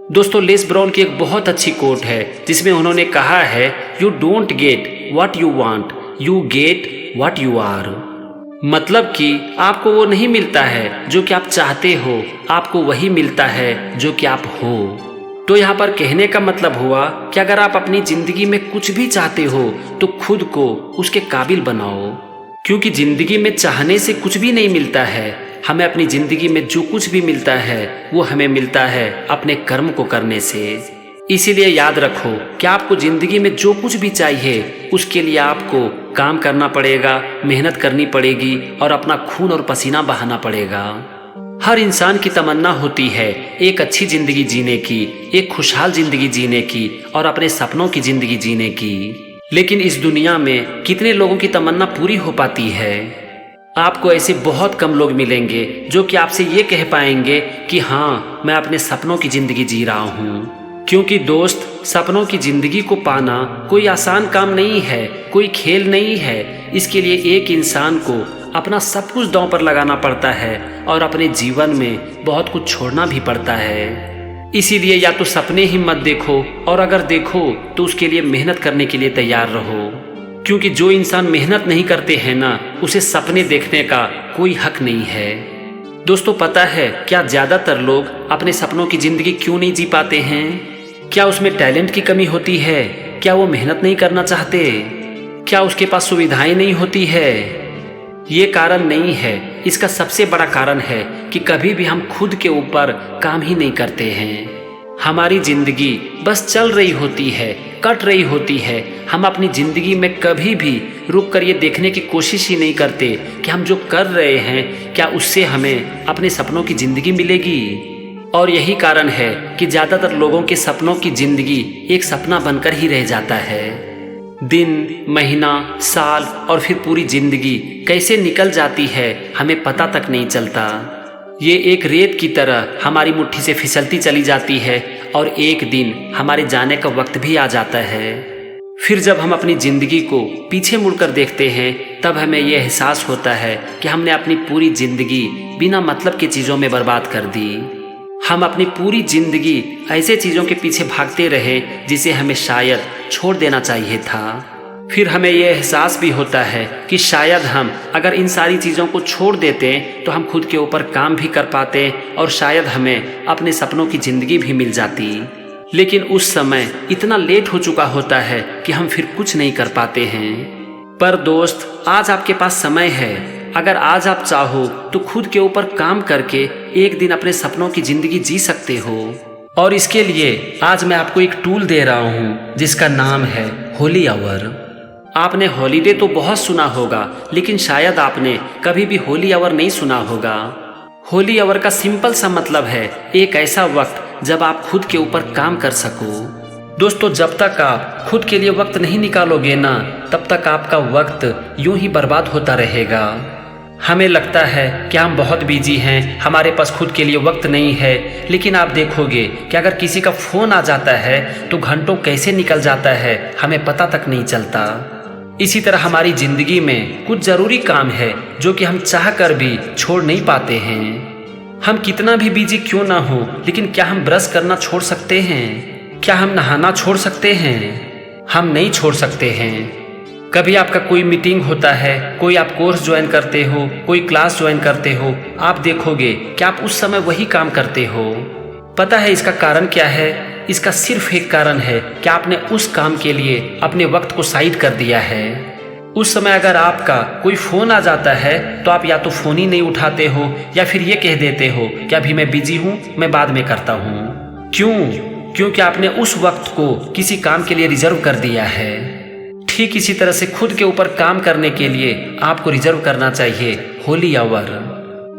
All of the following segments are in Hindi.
दोस्तों, लेस ब्राउन की एक बहुत अच्छी कोट है जिसमें उन्होंने कहा है, you don't get what you want, you get what you are. मतलब कि आपको वो नहीं मिलता है जो कि आप चाहते हो, आपको वही मिलता है जो कि आप हो। तो यहाँ पर कहने का मतलब हुआ कि अगर आप अपनी जिंदगी में कुछ भी चाहते हो तो खुद को उसके काबिल बनाओ, क्योंकि जिंदगी में चाहने से कुछ भी नहीं मिलता है। हमें अपनी जिंदगी में जो कुछ भी मिलता है वो हमें मिलता है अपने कर्म को करने से। इसीलिए याद रखो कि आपको जिंदगी में जो कुछ भी चाहिए उसके लिए आपको काम करना पड़ेगा, मेहनत करनी पड़ेगी और अपना खून और पसीना बहाना पड़ेगा। हर इंसान की तमन्ना होती है एक अच्छी जिंदगी जीने की, एक खुशहाल जिंदगी जीने की और अपने सपनों की जिंदगी जीने की। लेकिन इस दुनिया में कितने लोगों की तमन्ना पूरी हो पाती है? आपको ऐसे बहुत कम लोग मिलेंगे जो कि आपसे ये कह पाएंगे कि हाँ, मैं अपने सपनों की जिंदगी जी रहा हूँ। क्योंकि दोस्त, सपनों की जिंदगी को पाना कोई आसान काम नहीं है, कोई खेल नहीं है। इसके लिए एक इंसान को अपना सब कुछ दांव पर लगाना पड़ता है और अपने जीवन में बहुत कुछ छोड़ना भी पड़ता है। इसीलिए या तो सपने ही मत देखो, और अगर देखो तो उसके लिए मेहनत करने के लिए तैयार रहो। क्योंकि जो इंसान मेहनत नहीं करते हैं ना, उसे सपने देखने का कोई हक नहीं है। दोस्तों, पता है क्या ज्यादातर लोग अपने सपनों की जिंदगी क्यों नहीं जी पाते हैं? क्या उसमें टैलेंट की कमी होती है? क्या वो मेहनत नहीं करना चाहते? क्या उसके पास सुविधाएं नहीं होती है? ये कारण नहीं है। इसका सबसे बड़ा कारण है कि कभी भी हम खुद के ऊपर काम ही नहीं करते हैं। हमारी जिंदगी बस चल रही होती है, कट रही होती है। हम अपनी जिंदगी में कभी भी रुक कर ये देखने की कोशिश ही नहीं करते कि हम जो कर रहे हैं क्या उससे हमें अपने सपनों की जिंदगी मिलेगी। और यही कारण है कि ज्यादातर लोगों के सपनों की जिंदगी एक सपना बनकर ही रह जाता है। दिन, महीना, साल और फिर पूरी जिंदगी कैसे निकल जाती है हमें पता तक नहीं चलता। ये एक रेत की तरह हमारी मुट्ठी से फिसलती चली जाती है और एक दिन हमारे जाने का वक्त भी आ जाता है। फिर जब हम अपनी जिंदगी को पीछे मुड़कर देखते हैं तब हमें यह एहसास होता है कि हमने अपनी पूरी जिंदगी बिना मतलब की चीज़ों में बर्बाद कर दी। हम अपनी पूरी जिंदगी ऐसे चीज़ों के पीछे भागते रहे जिसे हमें शायद छोड़ देना चाहिए था। फिर हमें यह एहसास भी होता है कि शायद हम अगर इन सारी चीज़ों को छोड़ देते तो हम खुद के ऊपर काम भी कर पाते और शायद हमें अपने सपनों की ज़िंदगी भी मिल जाती। लेकिन उस समय इतना लेट हो चुका होता है कि हम फिर कुछ नहीं कर पाते हैं। पर दोस्त, आज आपके पास समय है। अगर आज आप चाहो तो खुद के ऊपर काम करके एक दिन अपने सपनों की ज़िंदगी जी सकते हो। और इसके लिए आज मैं आपको एक टूल दे रहा हूँ जिसका नाम है होली आवर। आपने हॉलीडे तो बहुत सुना होगा, लेकिन शायद आपने कभी भी होली आवर नहीं सुना होगा। होली आवर का सिंपल सा मतलब है एक ऐसा वक्त जब आप खुद के ऊपर काम कर सको। दोस्तों, जब तक आप खुद के लिए वक्त नहीं निकालोगे ना, तब तक आपका वक्त यूं ही बर्बाद होता रहेगा। हमें लगता है कि हम बहुत बिजी हैं, हमारे पास खुद के लिए वक्त नहीं है, लेकिन आप देखोगे कि अगर किसी का फ़ोन आ जाता है तो घंटों कैसे निकल जाता है हमें पता तक नहीं चलता। इसी तरह हमारी ज़िंदगी में कुछ ज़रूरी काम है जो कि हम चाह कर भी छोड़ नहीं पाते हैं। हम कितना भी बिजी क्यों ना हो, लेकिन क्या हम ब्रश करना छोड़ सकते हैं? क्या हम नहाना छोड़ सकते हैं? हम नहीं छोड़ सकते हैं। कभी आपका कोई मीटिंग होता है, कोई आप कोर्स ज्वाइन करते हो, कोई क्लास ज्वाइन करते हो, आप देखोगे कि आप उस समय वही काम करते हो। पता है इसका कारण क्या है? इसका सिर्फ एक कारण है कि आपने उस काम के लिए अपने वक्त को साइड कर दिया है। उस समय अगर आपका कोई फ़ोन आ जाता है तो आप या तो फ़ोन ही नहीं उठाते हो या फिर ये कह देते हो कि अभी मैं बिजी हूँ, मैं बाद में करता हूँ। क्यों? क्योंकि आपने उस वक्त को किसी काम के लिए रिजर्व कर दिया है। ठीक इसी तरह से खुद के ऊपर काम करने के लिए आपको रिजर्व करना चाहिए होली आवर।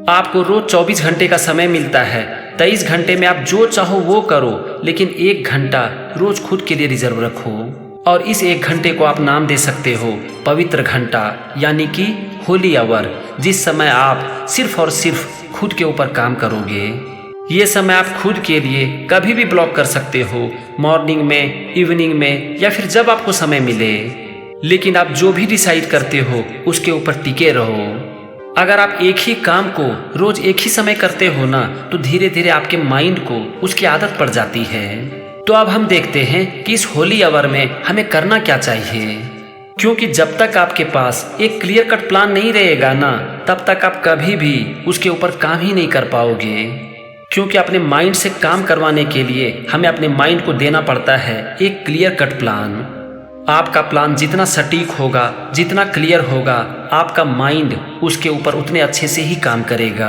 आपको रोज 24 घंटे का समय मिलता है। 23 घंटे में आप जो चाहो वो करो, लेकिन 1 घंटा रोज खुद के लिए रिजर्व रखो। और इस 1 घंटे को आप नाम दे सकते हो पवित्र घंटा, यानी कि होली आवर, जिस समय आप सिर्फ और सिर्फ खुद के ऊपर काम करोगे। ये समय आप खुद के लिए कभी भी ब्लॉक कर सकते हो, मॉर्निंग में, इवनिंग में या फिर जब आपको समय मिले। लेकिन आप जो भी डिसाइड करते हो उसके ऊपर टिके रहो। अगर आप एक ही काम को रोज एक ही समय करते हो ना, तो धीरे धीरे आपके माइंड को उसकी आदत पड़ जाती है। तो अब हम देखते हैं कि इस होली आवर में हमें करना क्या चाहिए, क्योंकि जब तक आपके पास एक क्लियर कट प्लान नहीं रहेगा ना, तब तक आप कभी भी उसके ऊपर काम ही नहीं कर पाओगे। क्योंकि अपने माइंड से काम करवाने के लिए हमें अपने माइंड को देना पड़ता है एक क्लियर कट प्लान। आपका प्लान जितना सटीक होगा, जितना क्लियर होगा, आपका माइंड उसके ऊपर उतने अच्छे से ही काम करेगा।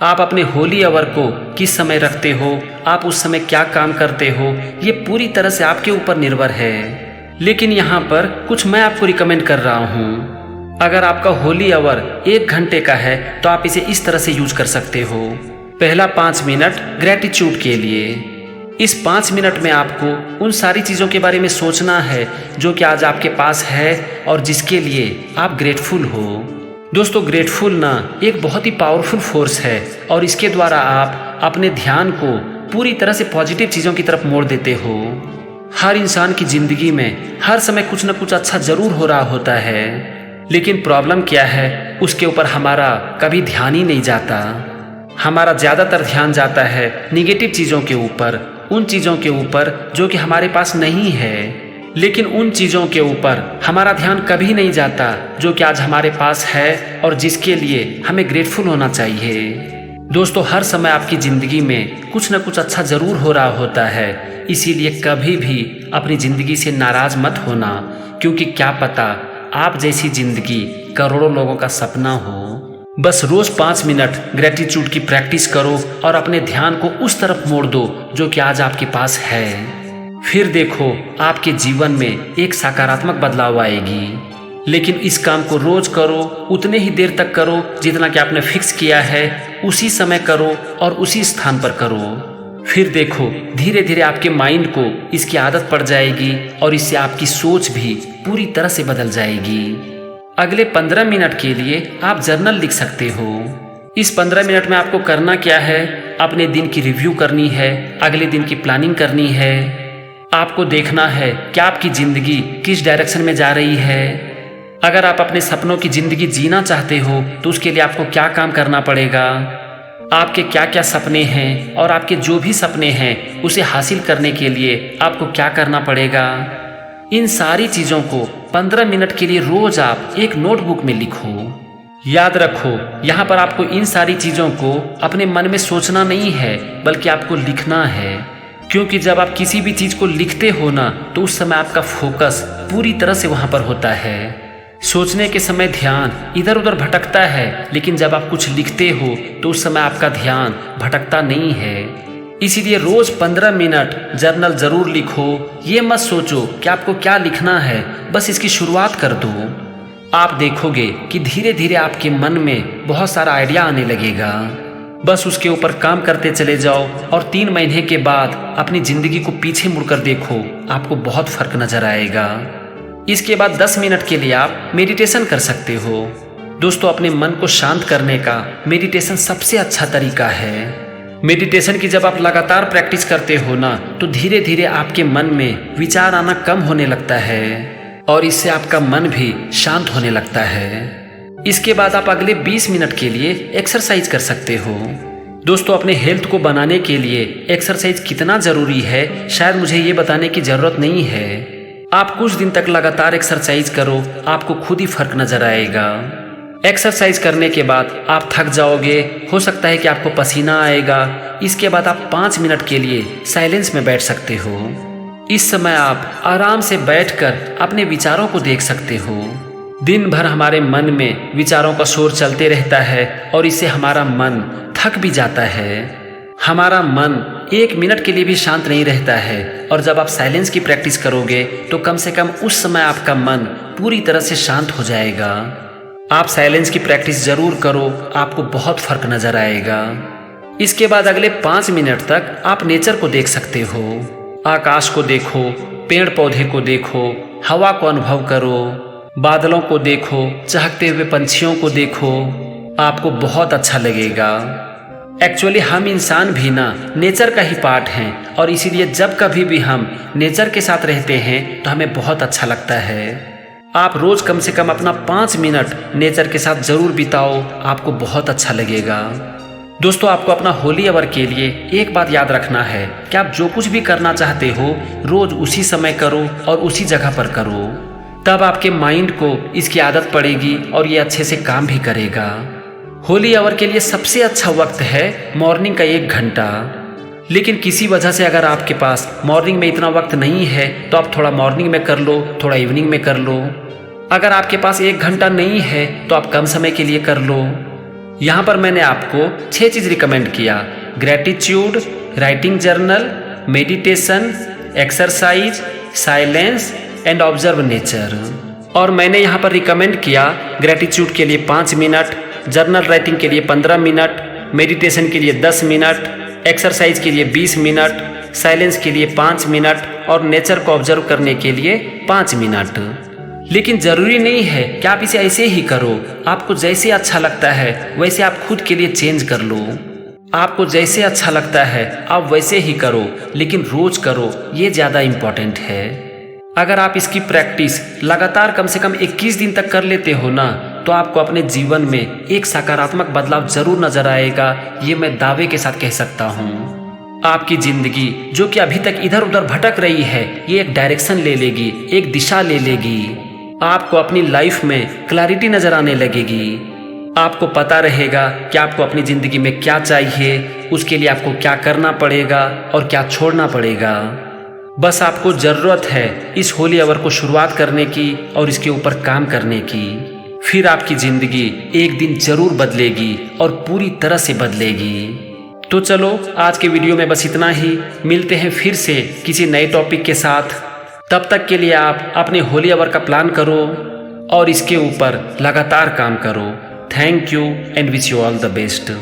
आप अपने होली आवर को किस समय रखते हो, आप उस समय क्या काम करते हो, ये पूरी तरह से आपके ऊपर निर्भर है। लेकिन यहाँ पर कुछ मैं आपको रिकमेंड कर रहा हूँ। अगर आपका होली आवर 1 घंटे का है तो आप इसे इस तरह से यूज कर सकते हो। पहला 5 मिनट ग्रेटिट्यूड के लिए। इस 5 मिनट में आपको उन सारी चीज़ों के बारे में सोचना है जो कि आज आपके पास है और जिसके लिए आप ग्रेटफुल हो। दोस्तों, ग्रेटफुल ना एक बहुत ही पावरफुल फोर्स है और इसके द्वारा आप अपने ध्यान को पूरी तरह से पॉजिटिव चीज़ों की तरफ मोड़ देते हो। हर इंसान की ज़िंदगी में हर समय कुछ न कुछ अच्छा ज़रूर हो रहा होता है, लेकिन प्रॉब्लम क्या है, उसके ऊपर हमारा कभी ध्यान ही नहीं जाता। हमारा ज़्यादातर ध्यान जाता है निगेटिव चीज़ों के ऊपर, उन चीज़ों के ऊपर जो कि हमारे पास नहीं है। लेकिन उन चीज़ों के ऊपर हमारा ध्यान कभी नहीं जाता जो कि आज हमारे पास है और जिसके लिए हमें ग्रेटफुल होना चाहिए। दोस्तों, हर समय आपकी ज़िंदगी में कुछ न कुछ अच्छा ज़रूर हो रहा होता है, इसीलिए कभी भी अपनी ज़िंदगी से नाराज़ मत होना, क्योंकि क्या पता आप जैसी ज़िंदगी करोड़ों लोगों का सपना हो। बस रोज़ 5 मिनट ग्रेटिट्यूड की प्रैक्टिस करो और अपने ध्यान को उस तरफ मोड़ दो जो कि आज आपके पास है। फिर देखो आपके जीवन में एक सकारात्मक बदलाव आएगी। लेकिन इस काम को रोज करो, उतने ही देर तक करो जितना कि आपने फिक्स किया है, उसी समय करो और उसी स्थान पर करो। फिर देखो धीरे धीरे आपके माइंड को इसकी आदत पड़ जाएगी और इससे आपकी सोच भी पूरी तरह से बदल जाएगी। अगले 15 मिनट के लिए आप जर्नल लिख सकते हो। इस 15 मिनट में आपको करना क्या है, अपने दिन की रिव्यू करनी है, अगले दिन की प्लानिंग करनी है। आपको देखना है कि आपकी ज़िंदगी किस डायरेक्शन में जा रही है। अगर आप अपने सपनों की ज़िंदगी जीना चाहते हो तो उसके लिए आपको क्या काम करना पड़ेगा, आपके क्या क्या सपने हैं और आपके जो भी सपने हैं उसे हासिल करने के लिए आपको क्या करना पड़ेगा। इन सारी चीज़ों को 15 मिनट के लिए रोज आप एक नोटबुक में लिखो। याद रखो, यहाँ पर आपको इन सारी चीज़ों को अपने मन में सोचना नहीं है, बल्कि आपको लिखना है। क्योंकि जब आप किसी भी चीज़ को लिखते हो ना, तो उस समय आपका फोकस पूरी तरह से वहाँ पर होता है। सोचने के समय ध्यान इधर उधर भटकता है, लेकिन जब आप कुछ लिखते हो तो उस समय आपका ध्यान भटकता नहीं है। इसीलिए रोज 15 मिनट जर्नल जरूर लिखो। ये मत सोचो कि आपको क्या लिखना है, बस इसकी शुरुआत कर दो। आप देखोगे कि धीरे धीरे आपके मन में बहुत सारा आइडिया आने लगेगा। बस उसके ऊपर काम करते चले जाओ और 3 महीने के बाद अपनी ज़िंदगी को पीछे मुड़कर देखो, आपको बहुत फर्क नजर आएगा। इसके बाद 10 मिनट के लिए आप मेडिटेशन कर सकते हो। दोस्तों, अपने मन को शांत करने का मेडिटेशन सबसे अच्छा तरीका है। मेडिटेशन की जब आप लगातार प्रैक्टिस करते हो ना, तो धीरे धीरे आपके मन में विचार आना कम होने लगता है और इससे आपका मन भी शांत होने लगता है। इसके बाद आप अगले 20 मिनट के लिए एक्सरसाइज कर सकते हो। दोस्तों, अपने हेल्थ को बनाने के लिए एक्सरसाइज कितना ज़रूरी है शायद मुझे ये बताने की ज़रूरत नहीं है। आप कुछ दिन तक लगातार एक्सरसाइज करो, आपको खुद ही फर्क नजर आएगा। एक्सरसाइज करने के बाद आप थक जाओगे, हो सकता है कि आपको पसीना आएगा। इसके बाद आप 5 मिनट के लिए साइलेंस में बैठ सकते हो। इस समय आप आराम से बैठकर अपने विचारों को देख सकते हो। दिन भर हमारे मन में विचारों का शोर चलते रहता है और इससे हमारा मन थक भी जाता है। हमारा मन 1 मिनट के लिए भी शांत नहीं रहता है और जब आप साइलेंस की प्रैक्टिस करोगे तो कम से कम उस समय आपका मन पूरी तरह से शांत हो जाएगा। आप साइलेंस की प्रैक्टिस जरूर करो, आपको बहुत फर्क नजर आएगा। इसके बाद अगले 5 मिनट तक आप नेचर को देख सकते हो। आकाश को देखो, पेड़ पौधे को देखो, हवा को अनुभव करो, बादलों को देखो, चहकते हुए पंछियों को देखो, आपको बहुत अच्छा लगेगा। एक्चुअली हम इंसान भी ना नेचर का ही पार्ट हैं और इसीलिए जब कभी भी हम नेचर के साथ रहते हैं तो हमें बहुत अच्छा लगता है। आप रोज कम से कम अपना 5 मिनट नेचर के साथ जरूर बिताओ, आपको बहुत अच्छा लगेगा। दोस्तों, आपको अपना होली आवर के लिए एक बात याद रखना है कि आप जो कुछ भी करना चाहते हो रोज उसी समय करो और उसी जगह पर करो, तब आपके माइंड को इसकी आदत पड़ेगी और ये अच्छे से काम भी करेगा। होली आवर के लिए सबसे अच्छा वक्त है मॉर्निंग का 1 घंटा, लेकिन किसी वजह से अगर आपके पास मॉर्निंग में इतना वक्त नहीं है तो आप थोड़ा मॉर्निंग में कर लो, थोड़ा इवनिंग में कर लो। अगर आपके पास 1 घंटा नहीं है तो आप कम समय के लिए कर लो। यहाँ पर मैंने आपको 6 चीज़ रिकमेंड किया: gratitude, writing journal, meditation, exercise, silence and observe nature. और मैंने यहाँ पर रिकमेंड किया ग्रेटिट्यूड के लिए 5 मिनट, जर्नल राइटिंग के लिए 15 मिनट, मेडिटेशन के लिए 10 मिनट, एक्सरसाइज के लिए 20 मिनट, साइलेंस के लिए 5 मिनट और नेचर को ऑब्जर्व करने के लिए 5 मिनट। लेकिन ज़रूरी नहीं है कि आप इसे ऐसे ही करो, आपको जैसे अच्छा लगता है वैसे आप खुद के लिए चेंज कर लो। आपको जैसे अच्छा लगता है आप वैसे ही करो, लेकिन रोज करो, ये ज़्यादा इम्पोर्टेंट है। अगर आप इसकी प्रैक्टिस लगातार कम से कम 21 दिन तक कर लेते हो ना, तो आपको अपने जीवन में एक सकारात्मक बदलाव जरूर नजर आएगा, ये मैं दावे के साथ कह सकता हूँ। आपकी जिंदगी जो कि अभी तक इधर उधर भटक रही है, ये एक डायरेक्शन ले लेगी, एक दिशा ले लेगी। आपको अपनी लाइफ में क्लैरिटी नजर आने लगेगी। आपको पता रहेगा कि आपको अपनी जिंदगी में क्या चाहिए, उसके लिए आपको क्या करना पड़ेगा और क्या छोड़ना पड़ेगा। बस आपको जरूरत है इस होली आवर को शुरुआत करने की और इसके ऊपर काम करने की। फिर आपकी जिंदगी एक दिन जरूर बदलेगी और पूरी तरह से बदलेगी। तो चलो, आज के वीडियो में बस इतना ही। मिलते हैं फिर से किसी नए टॉपिक के साथ। तब तक के लिए आप अपने होली आवर का प्लान करो और इसके ऊपर लगातार काम करो। Thank you and wish you all the best.